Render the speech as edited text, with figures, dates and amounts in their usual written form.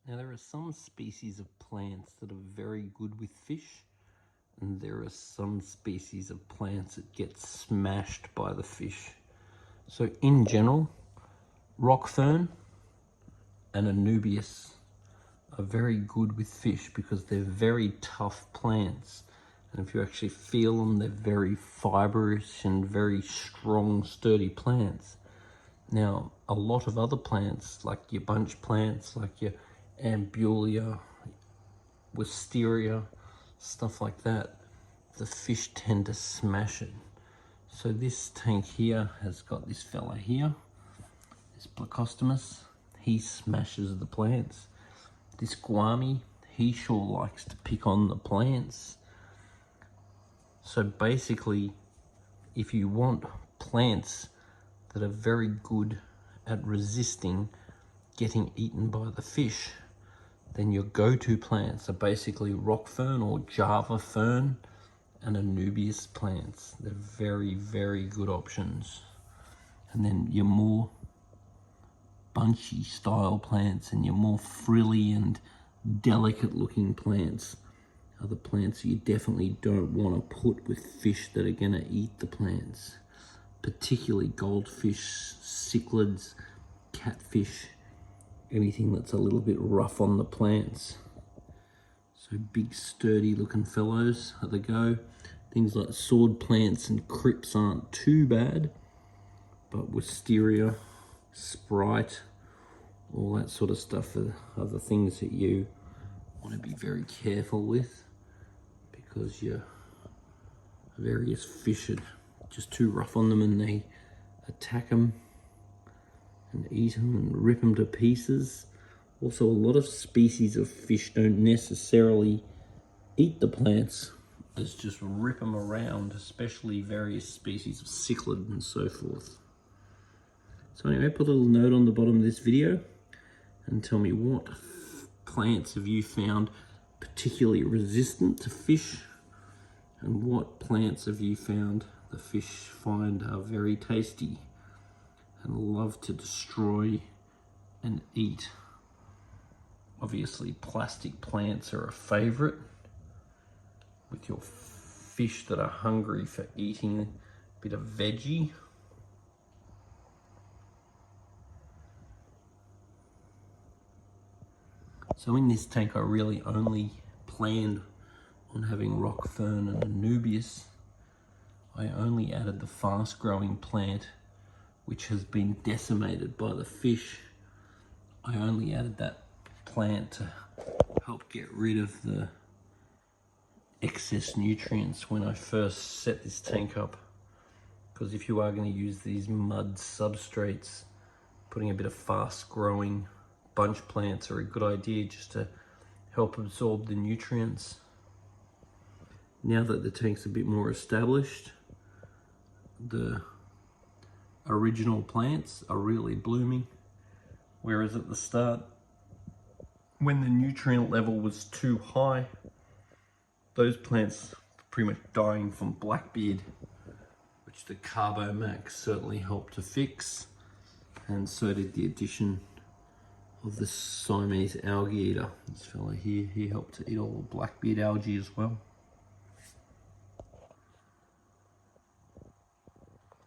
Now there are some species of plants that are very good with fish, and there are some species of plants that get smashed by the fish. So in general, rock fern and anubias are very good with fish because they're very tough plants. And if you actually feel them, they're very fibrous and very strong, sturdy plants. Now, a lot of other plants, like your bunch plants, like your ambulia, wisteria, stuff like that, the fish tend to smash it. So this tank here has got this fella here, this Plecostomus. He smashes the plants. This Guami, he sure likes to pick on the plants. So basically, if you want plants that are very good at resisting getting eaten by the fish, then your go-to plants are basically rock fern or Java fern and Anubias plants. They're very, very good options. And then your more bunchy style plants and your more frilly and delicate looking plants are the plants you definitely don't want to put with fish that are going to eat the plants. Particularly goldfish, cichlids, catfish, anything that's a little bit rough on the plants. So big sturdy looking fellows are the go. Things like sword plants and crypts aren't too bad, but wisteria, sprite, all that sort of stuff are the things that you want to be very careful with, because your various fish are just too rough on them and they attack them and eat them and rip them to pieces. Also, a lot of species of fish don't necessarily eat the plants, it's just rip them around, especially various species of cichlid and so forth. So anyway, put a little note on the bottom of this video and tell me what plants have you found particularly resistant to fish, and what plants have you found the fish find are very tasty and love to destroy and eat. Obviously, plastic plants are a favorite with your fish that are hungry for eating a bit of veggie. So in this tank, I really only planned on having rock fern and anubias. I only added the fast growing plant which has been decimated by the fish. I only added that plant to help get rid of the excess nutrients when I first set this tank up, because if you are going to use these mud substrates, putting a bit of fast growing bunch plants are a good idea just to help absorb the nutrients. Now that the tank's a bit more established, the original plants are really blooming, whereas at the start, when the nutrient level was too high, those plants were pretty much dying from blackbeard, which the Carbomax certainly helped to fix, and so did the addition of the Siamese algae eater. This fella here, he helped to eat all the blackbeard algae as well.